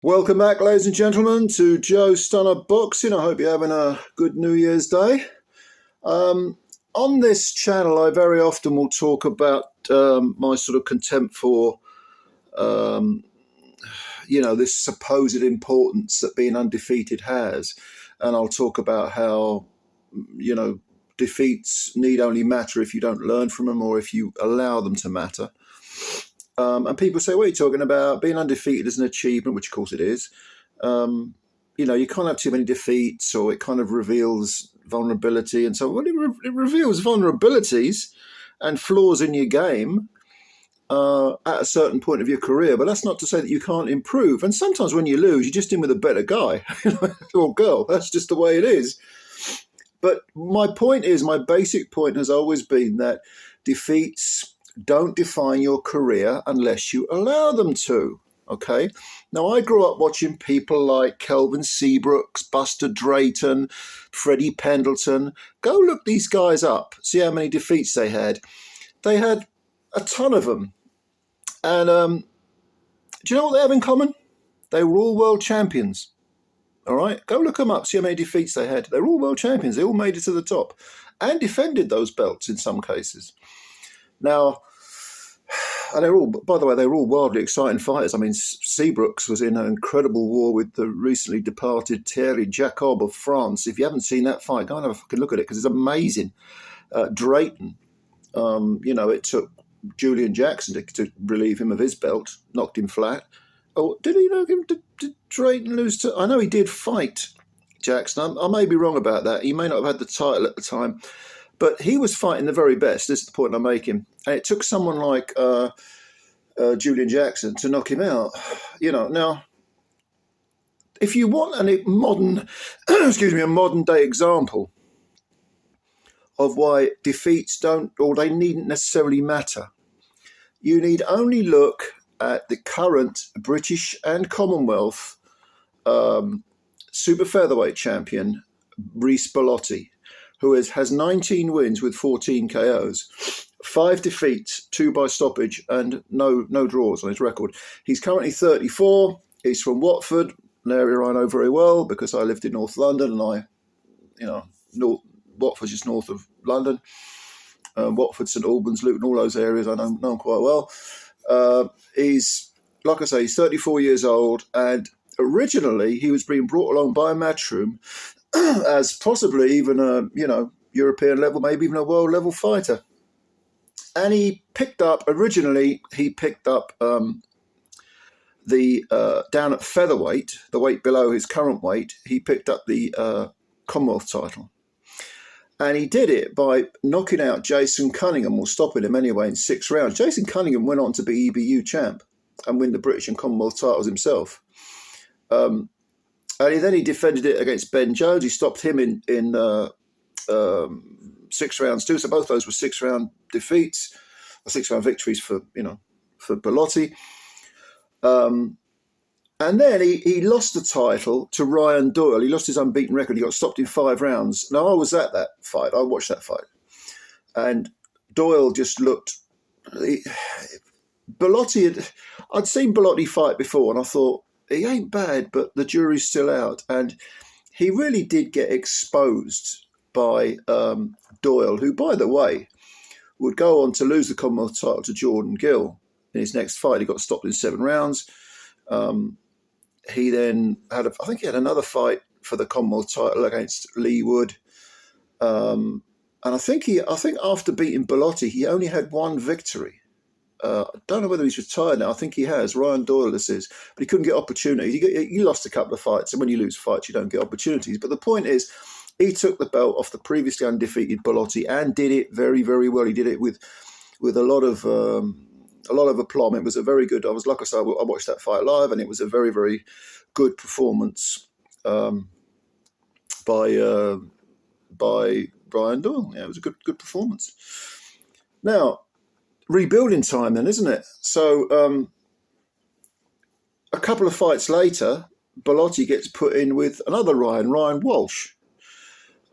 Welcome back, ladies and gentlemen, to Joe Stunner Boxing. I hope you're having a good New Year's Day. On this channel, I very often will talk about my sort of contempt for, this supposed importance that being undefeated has. And I'll talk about how, defeats need only matter if you don't learn from them or if you allow them to matter. And people say, what are you talking about? Being undefeated is an achievement, which of course it is. You can't have too many defeats, or it kind of reveals vulnerability. And so it reveals vulnerabilities and flaws in your game at a certain point of your career. But that's not to say that you can't improve. And sometimes when you lose, you're just in with a better guy or girl. That's just the way it is. But my basic point has always been that defeats don't define your career unless you allow them to, okay? Now, I grew up watching people like Kelvin Seabrooks, Buster Drayton, Freddie Pendleton. Go look these guys up, see how many defeats they had. They had a ton of them. And do you know what they have in common? They were all world champions, all right? Go look them up, see how many defeats they had. They're all world champions. They all made it to the top and defended those belts in some cases. Now, and they're all wildly exciting fighters. I mean, Seabrooks was in an incredible war with the recently departed Thierry Jacob of France. If you haven't seen that fight, go and have a fucking look at it because it's amazing. Drayton, it took Julian Jackson to relieve him of his belt, knocked him flat. Oh, did he knock him? Did Drayton lose to? I know he did fight Jackson. I may be wrong about that. He may not have had the title at the time. But he was fighting the very best. This is the point I'm making. And it took someone like Julian Jackson to knock him out. Now, if you want a modern day example of why defeats they needn't necessarily matter, you need only look at the current British and Commonwealth super-featherweight champion, Reece Bellotti, who has 19 wins with 14 KOs, 5 defeats, 2 by stoppage, and no draws on his record. He's currently 34. He's from Watford, an area I know very well because I lived in North London, and Watford's just north of London. Watford, St Albans, Luton, all those areas I know him quite well. He's 34 years old, and originally he was being brought along by Matchroom as possibly even a European level, maybe even a world level fighter. And he picked up the down at featherweight, the weight below his current weight. He picked up the Commonwealth title, and he did it by knocking out Jason Cunningham, or stopping him anyway, in 6 rounds. Jason Cunningham went on to be EBU champ and win the British and Commonwealth titles himself. And then he defended it against Ben Jones. He stopped him in 6 rounds too. So both those were 6-round defeats, or 6-round victories for Bellotti. And then he lost the title to Ryan Doyle. He lost his unbeaten record. He got stopped in 5 rounds. Now, I was at that fight. I watched that fight. And Doyle just looked... I'd seen Bellotti fight before, and I thought, he ain't bad, but the jury's still out. And he really did get exposed by Doyle, who, by the way, would go on to lose the Commonwealth title to Jordan Gill in his next fight. He got stopped in 7 rounds. He then had another fight for the Commonwealth title against Lee Wood. And I think after beating Bellotti, he only had 1 victory. I don't know whether he's retired now. I think he has. Ryan Doyle, this is. But he couldn't get opportunities. He lost a couple of fights. And when you lose fights, you don't get opportunities. But the point is, he took the belt off the previously undefeated Bellotti and did it very, very well. He did it with a lot of aplomb. It was a very good... I watched that fight live, and it was a very, very good performance by Brian Doyle. Yeah, it was a good performance. Now, rebuilding time then, isn't it? So a couple of fights later, Bellotti gets put in with another Ryan Walsh.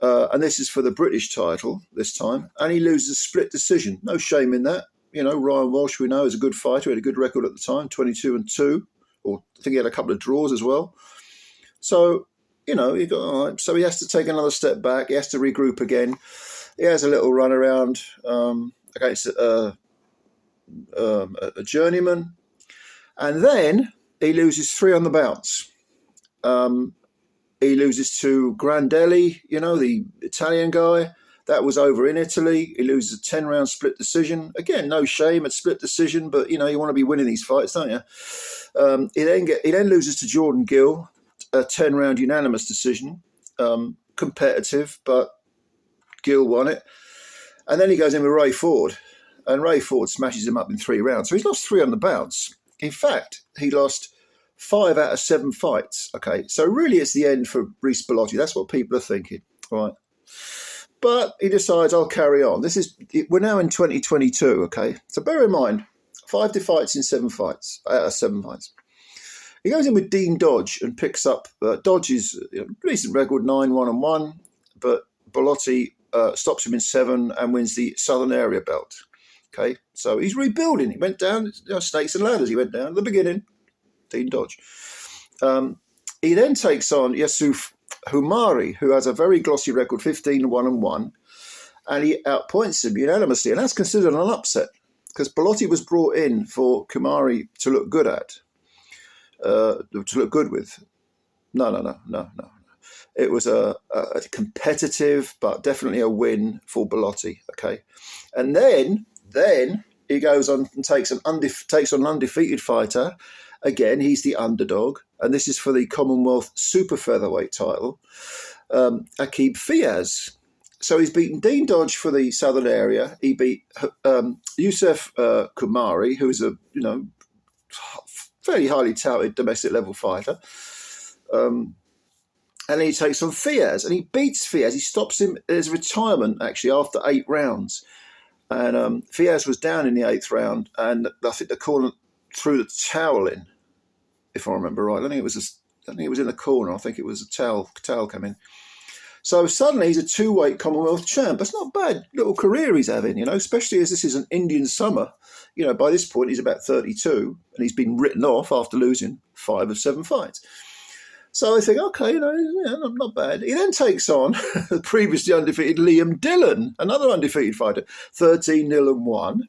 And this is for the British title this time. And he loses a split decision. No shame in that. Ryan Walsh, we know, is a good fighter. He had a good record at the time, 22-2. or I think he had a couple of draws as well. So, you know, you got all right. So he has to take another step back. He has to regroup again. He has a little run around against a journeyman, and then he loses 3 on the bounce. He loses to Grandelli, you know, the Italian guy. That was over in Italy. He loses a 10-round split decision. Again, no shame at split decision, but, you know, you want to be winning these fights, don't you? He then loses to Jordan Gill, a 10-round unanimous decision. Competitive, but Gill won it. And then he goes in with Ray Ford, and Ray Ford smashes him up in 3 rounds. So he's lost 3 on the bounce. In fact, he lost 5 out of 7 fights. Okay, so really it's the end for Reece Bellotti. That's what people are thinking, right? But he decides, I'll carry on. We're now in 2022, okay? So bear in mind, 5 fights in 7 fights, out of 7 fights. He goes in with Dean Dodge and picks up, Dodge is recent record, 9-1-1, but Bellotti stops him in 7 and wins the Southern Area belt. Okay, so he's rebuilding. He went down, snakes and ladders. He went down at the beginning, Dean Dodge. He then takes on Yusuf Humari, who has a very glossy record, 15-1-1, and he outpoints him unanimously, and that's considered an upset because Bellotti was brought in for Humari to look good at, to look good with. No. It was a competitive, but definitely a win for Bellotti. Okay, and then he goes on and takes on an undefeated fighter. Again, he's the underdog, and this is for the Commonwealth super-featherweight title, Aqib Fiaz. So he's beaten Dean Dodge for the Southern Area. He beat Yusuf Kumari, who's a fairly highly touted domestic level fighter. And then he takes on Fiaz, and he beats Fiaz. He stops him. There's retirement, actually, after 8 rounds. And Fiaz was down in the 8th round, and I think the corner threw the towel in, if I remember right. I think it was in the corner. I think it was a towel come in. So suddenly he's a 2-weight Commonwealth champ. That's not a bad little career he's having, especially as this is an Indian summer. By this point, he's about 32, and he's been written off after losing 5 of 7 fights. So I think, okay, not bad. He then takes on the previously undefeated Liam Dillon, another undefeated fighter, 13-0-1.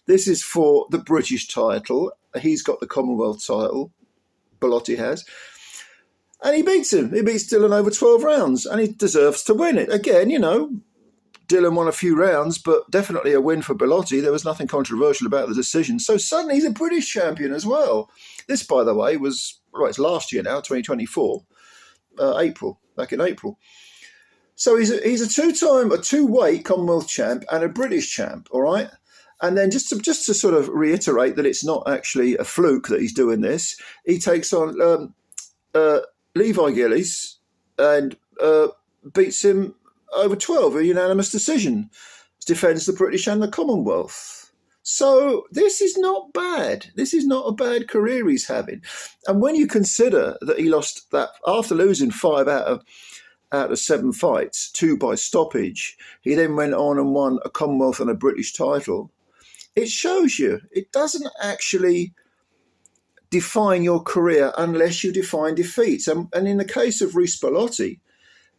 This is for the British title. He's got the Commonwealth title, Bellotti has. And he beats him. He beats Dillon over 12 rounds, and he deserves to win it. Again, Dillon won a few rounds, but definitely a win for Bellotti. There was nothing controversial about the decision. So suddenly he's a British champion as well. This, by the way, it's last year now, 2024, back in April. So he's a 2-weight Commonwealth champ and a British champ, all right? And then just to sort of reiterate that it's not actually a fluke that he's doing this, he takes on Levi Gillies and beats him over 12, a unanimous decision. Defends the British and the Commonwealth. So this is not bad. This is not a bad career he's having. And when you consider that he lost that after losing 5 out of 7 fights, 2 by stoppage, he then went on and won a Commonwealth and a British title. It shows you it doesn't actually define your career unless you define defeats. And in the case of Reece Bellotti,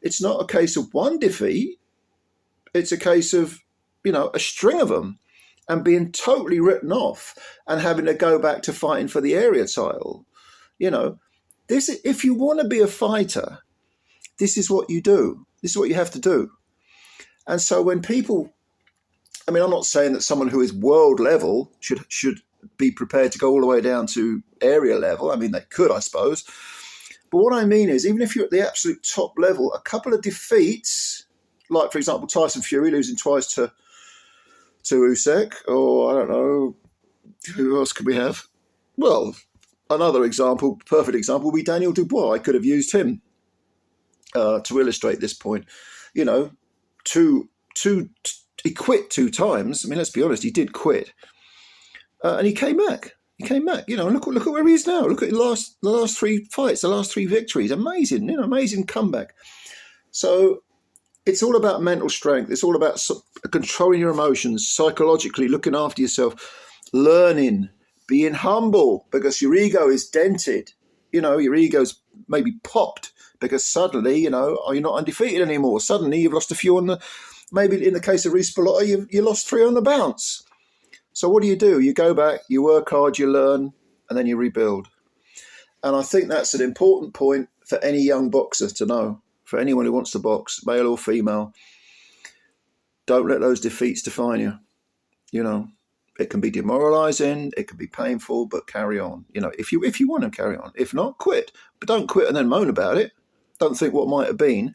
it's not a case of one defeat. It's a case of, a string of them and being totally written off and having to go back to fighting for the area title. If you want to be a fighter, this is what you do. This is what you have to do. And so when people, I'm not saying that someone who is world level should be prepared to go all the way down to area level. They could, I suppose. But what I mean is, even if you're at the absolute top level, a couple of defeats, like, for example, Tyson Fury losing twice to Usyk, or I don't know, who else could we have? Well, another example, perfect example, would be Daniel Dubois. I could have used him to illustrate this point. He quit 2 times. Let's be honest, he did quit. And he came back. Look at where he is now. Look at the last 3 fights, the last 3 victories. Amazing, amazing comeback. So it's all about mental strength. It's all about controlling your emotions, psychologically looking after yourself, learning, being humble because your ego is dented. Your ego's maybe popped because suddenly, you're not undefeated anymore. Suddenly you've lost a few maybe in the case of Reece Bellotti, you lost 3 on the bounce. So what do? You go back, you work hard, you learn, and then you rebuild. And I think that's an important point for any young boxer to know, for anyone who wants to box, male or female. Don't let those defeats define you. It can be demoralizing, it can be painful, but carry on. If you want to carry on. If not, quit. But don't quit and then moan about it. Don't think what might have been.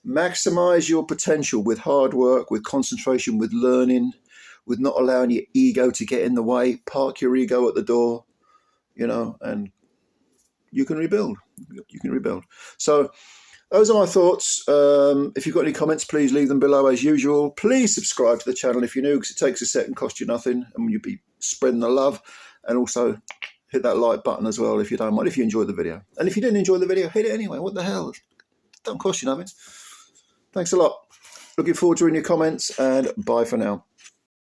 Maximize your potential with hard work, with concentration, with learning, with not allowing your ego to get in the way. Park your ego at the door, and you can rebuild. So those are my thoughts. If you've got any comments, please leave them below as usual. Please subscribe to the channel if you're new, because it takes a second, cost you nothing, and you'll be spreading the love. And also hit that like button as well if you don't mind, if you enjoyed the video. And if you didn't enjoy the video, hit it anyway. What the hell? It don't cost you nothing. Thanks a lot. Looking forward to reading your comments, and bye for now.